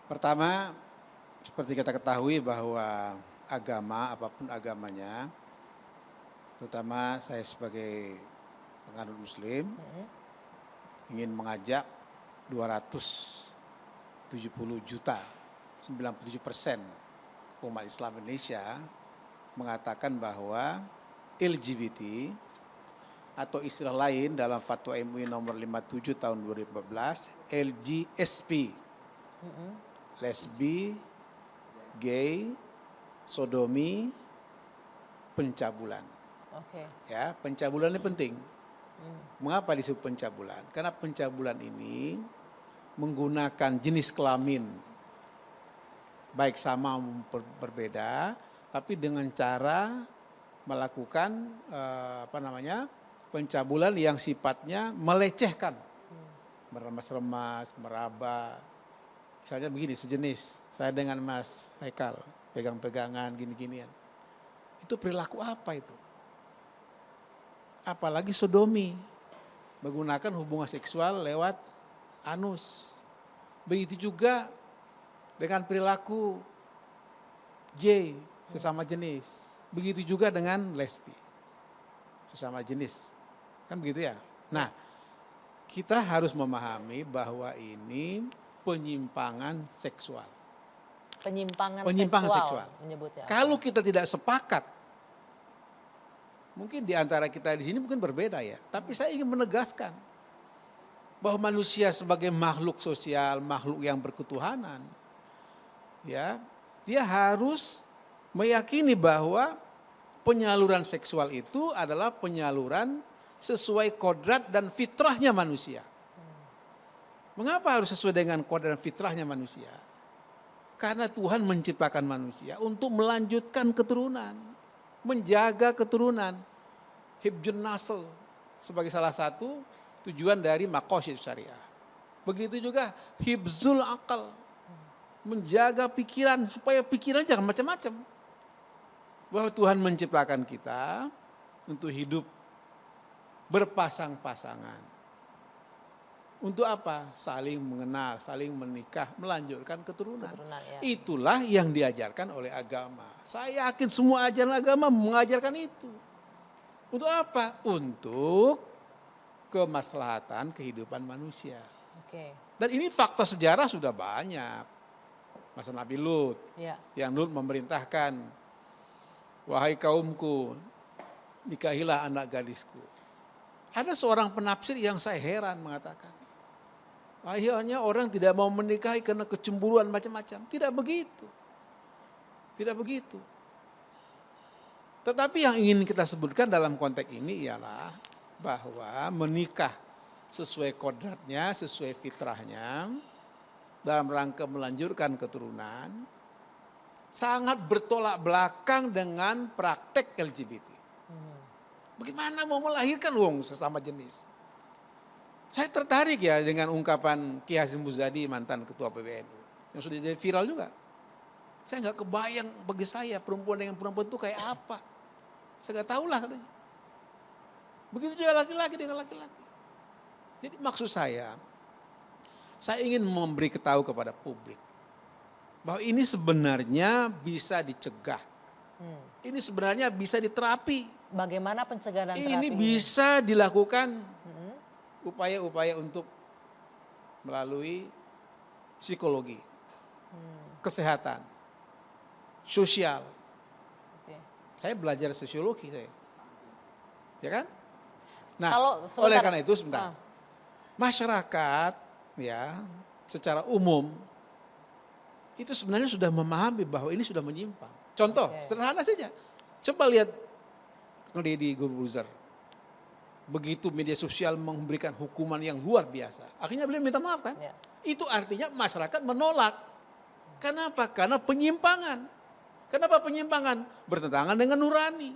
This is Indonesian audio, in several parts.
Pertama, seperti kita ketahui bahwa agama, apapun agamanya, terutama saya sebagai penganut muslim, Mhm. ingin mengajak 270 juta, 97% umat Islam Indonesia mengatakan bahwa LGBT atau istilah lain dalam Fatwa MUI nomor 57 tahun 2014, LGSP, Mhm. lesbi, gay, sodomi, pencabulan. Oke. Ya, pencabulan ini penting. Mmm. Mengapa disebut pencabulan? Karena pencabulan ini menggunakan jenis kelamin baik sama maupun berbeda, tapi dengan cara melakukan pencabulan yang sifatnya melecehkan, Mmm. meremas-remas, meraba. Misalnya begini, sejenis saya dengan Mas Haikal pegang-pegangan gini-ginian. Itu perilaku apa itu? Apalagi sodomi, menggunakan hubungan seksual lewat anus. Begitu juga dengan perilaku J, sesama jenis. Begitu juga dengan lesbi, sesama jenis. Kan begitu ya? Ya. Nah, kita harus memahami bahwa ini penyimpangan seksual. Penyimpangan Penyimpangan seksual seksual. menyebutnya, oke. Kalau kita tidak sepakat, mungkin di antara kita di sini mungkin berbeda ya, tapi saya ingin menegaskan bahwa manusia sebagai makhluk sosial, makhluk yang berketuhanan, ya, dia harus meyakini bahwa penyaluran seksual itu adalah penyaluran sesuai kodrat dan fitrahnya manusia. Mengapa harus sesuai dengan kodrat dan fitrahnya manusia? Karena Tuhan menciptakan manusia untuk melanjutkan keturunan, menjaga keturunan, hibjun nasl sebagai salah satu tujuan dari maqasid syariah. Begitu juga hibzul akal, menjaga pikiran supaya pikiran jangan macam-macam. Bahwa Tuhan menciptakan kita untuk hidup berpasang-pasangan. Untuk apa? Saling mengenal, saling menikah, melanjutkan keturunan. Keturunan, ya. Itulah yang diajarkan oleh agama. Saya yakin semua ajaran agama mengajarkan itu. Untuk apa? Untuk kemaslahatan kehidupan manusia. Oke. Dan ini fakta sejarah sudah banyak. Masa Nabi Lut, Ya. yang Lut memerintahkan, wahai kaumku, nikahilah anak gadisku. Ada seorang penafsir yang saya heran mengatakan, akhirnya orang tidak mau menikahi karena kecemburuan macam-macam. Tidak begitu. Tidak begitu. Tetapi yang ingin kita sebutkan dalam konteks ini ialah bahwa menikah sesuai kodratnya, sesuai fitrahnya, dalam rangka melanjutkan keturunan, sangat bertolak belakang dengan praktek LGBT. Mhm. Bagaimana mau melahirkan sesama jenis? Saya tertarik ya dengan ungkapan Ki Hasyim Muzadi, mantan ketua PBNU, yang sudah jadi viral juga. Saya nggak kebayang bagi saya perempuan dengan perempuan itu kayak apa. Saya nggak tahu lah katanya. Begitu juga laki-laki dengan laki-laki. Jadi maksud saya ingin memberi ketahu kepada publik bahwa ini sebenarnya bisa dicegah. Ini sebenarnya bisa diterapi. Bagaimana pencegahan dan Ini terapi ini? bisa dilakukan Mhm. upaya-upaya untuk melalui psikologi, kesehatan, sosial. Oke. Saya belajar sosiologi saya. Ya kan? Nah, Kalau oleh sebentar. karena itu sebentar. Masyarakat ya secara umum itu sebenarnya sudah memahami bahwa ini sudah menyimpang. Contoh Oke. sederhana saja. Coba lihat Deddy Corbuzier. Begitu media sosial memberikan hukuman yang luar biasa. Akhirnya beliau minta maaf kan? Ya. Itu artinya masyarakat menolak. Kenapa? Karena penyimpangan. Kenapa penyimpangan? Bertentangan dengan nurani.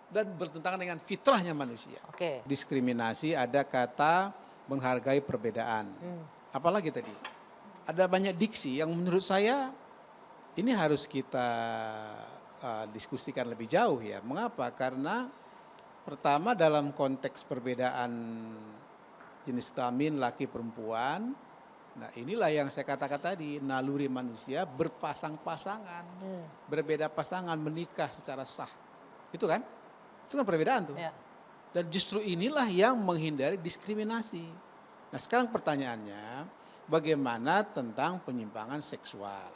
Dan bertentangan dengan fitrahnya manusia. Oke. Diskriminasi, ada kata menghargai perbedaan. Apalagi tadi? Ada banyak diksi yang menurut saya ini harus kita diskusikan lebih jauh ya. Mengapa? Karena pertama dalam konteks perbedaan jenis kelamin laki perempuan, Nah inilah yang saya katakan tadi, naluri manusia berpasang-pasangan, berbeda pasangan menikah secara sah. Itu kan perbedaan tuh. Ya. Dan justru inilah yang menghindari diskriminasi. Nah sekarang pertanyaannya, bagaimana tentang penyimpangan seksual?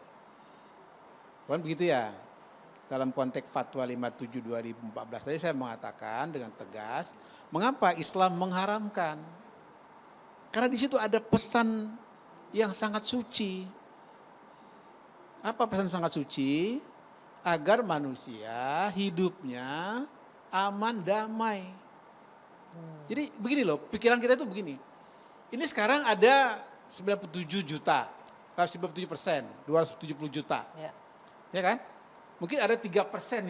Kan begitu ya. Dalam konteks Fatwa 57 2014 tadi saya mengatakan dengan tegas, mengapa Islam mengharamkan? Karena di situ ada pesan yang sangat suci. Apa pesan sangat suci? Agar manusia hidupnya aman, damai. Jadi begini loh, pikiran kita itu begini. Ini sekarang ada 97 juta, 97%, 270 juta. Ya kan? Mungkin ada 3%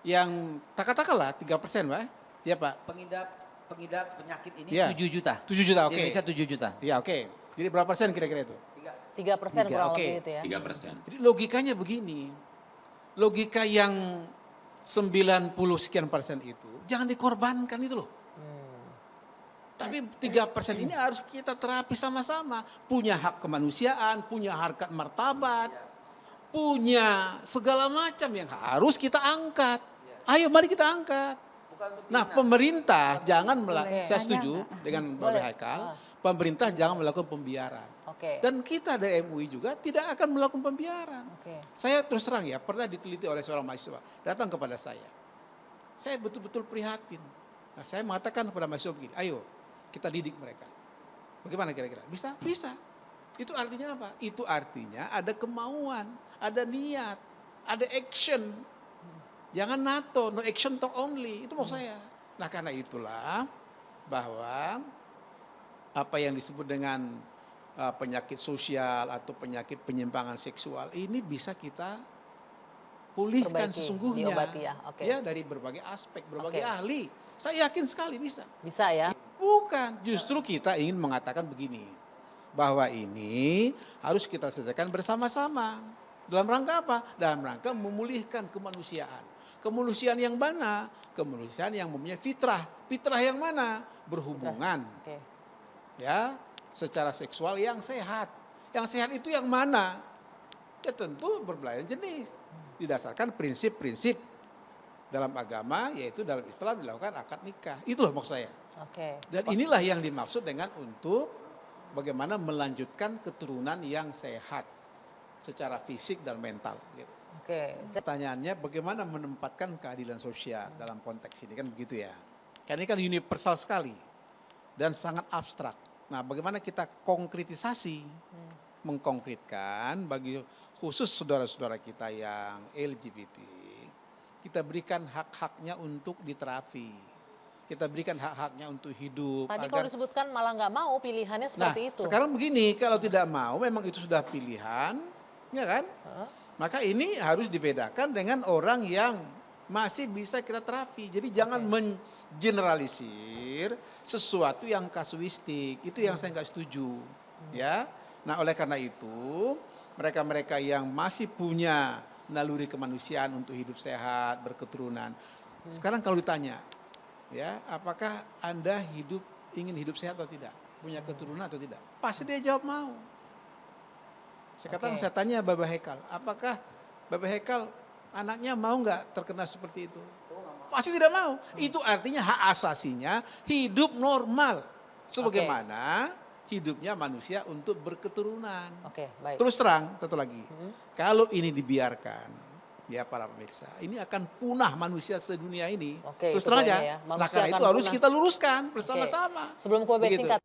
yang katakanlah 3%, Pak. Ya, Pak. Pengidap penyakit ini Ya. 7 juta. 7 juta, Di oke. Indonesia 7 juta. Ya, oke. Jadi berapa persen kira-kira itu? 3% kurang Oke. lebih itu ya. 3%. Jadi logikanya begini. Logika yang 90 sekian persen itu jangan dikorbankan itu loh. Tapi 3% ini harus kita terapi sama-sama. Punya hak kemanusiaan, punya harkat martabat, punya segala macam yang harus kita angkat. Ayo mari kita angkat. Nah pemerintah jangan melakukan, saya setuju dengan Bapak Boleh. Haikal, pemerintah jangan melakukan pembiaran. Oke. Dan kita dari MUI juga tidak akan melakukan pembiaran. Oke. Saya terus terang ya, pernah diteliti oleh seorang mahasiswa, datang kepada saya. Saya betul-betul prihatin. Nah saya mengatakan kepada mahasiswa begini, ayo kita didik mereka. Bagaimana kira-kira? Bisa? Bisa. Itu artinya apa? Itu artinya ada kemauan, ada niat, ada action. Jangan NATO, no action talk only. Itu maksud saya. Nah karena itulah bahwa apa yang disebut dengan penyakit sosial atau penyakit penyimpangan seksual ini bisa kita pulihkan Perbaiki, sesungguhnya. diobati ya, oke. Ya dari berbagai aspek, berbagai Oke. ahli. Saya yakin sekali bisa. Bisa ya. Bukan, justru kita ingin mengatakan begini, bahwa ini harus kita selesaikan bersama-sama. Dalam rangka apa? Dalam rangka memulihkan kemanusiaan. Kemanusiaan yang mana? Kemanusiaan yang mempunyai fitrah. Fitrah yang mana? Berhubungan. Oke. Ya, secara seksual yang sehat. Yang sehat itu yang mana? Ya tentu berbelahan jenis. Didasarkan prinsip-prinsip dalam agama, yaitu dalam Islam dilakukan akad nikah. Itulah maksud saya. Oke. Dan inilah yang dimaksud dengan untuk bagaimana melanjutkan keturunan yang sehat secara fisik dan mental. Gitu. Oke. Pertanyaannya bagaimana menempatkan keadilan sosial dalam konteks ini kan begitu ya. Karena ini kan universal sekali dan sangat abstrak. Nah bagaimana kita konkretisasi, mengkonkretkan bagi khusus saudara-saudara kita yang LGBT, kita berikan hak-haknya untuk diterapi. Kita berikan hak-haknya untuk hidup. Tadi kalau disebutkan malah nggak mau pilihannya seperti itu. Sekarang begini, kalau tidak mau memang itu sudah pilihan, ya kan? Maka ini harus dibedakan dengan orang yang masih bisa kita terapi. Jadi jangan mengeneralisir sesuatu yang kasuistik. Itu yang saya nggak setuju. Ya. Nah oleh karena itu mereka-mereka yang masih punya naluri kemanusiaan untuk hidup sehat, berketurunan. Sekarang kalau ditanya, ya, apakah Anda ingin hidup sehat atau tidak? Punya keturunan atau tidak? Pasti dia jawab mau. Sekarang saya tanya Bapak Haikal, apakah Bapak Haikal anaknya mau nggak terkena seperti itu? Pasti tidak mau. Itu artinya hak asasinya hidup normal. Sebagaimana hidupnya manusia untuk berketurunan. Oke, baik. Terus terang, satu lagi. Kalau ini dibiarkan, ya para pemirsa, ini akan punah manusia sedunia ini. Oke, Terus itu terang aja. poinnya ya. Nah Manusia karena akan itu harus punah. kita luruskan bersama-sama. Sebelum kue Begitu. singkat.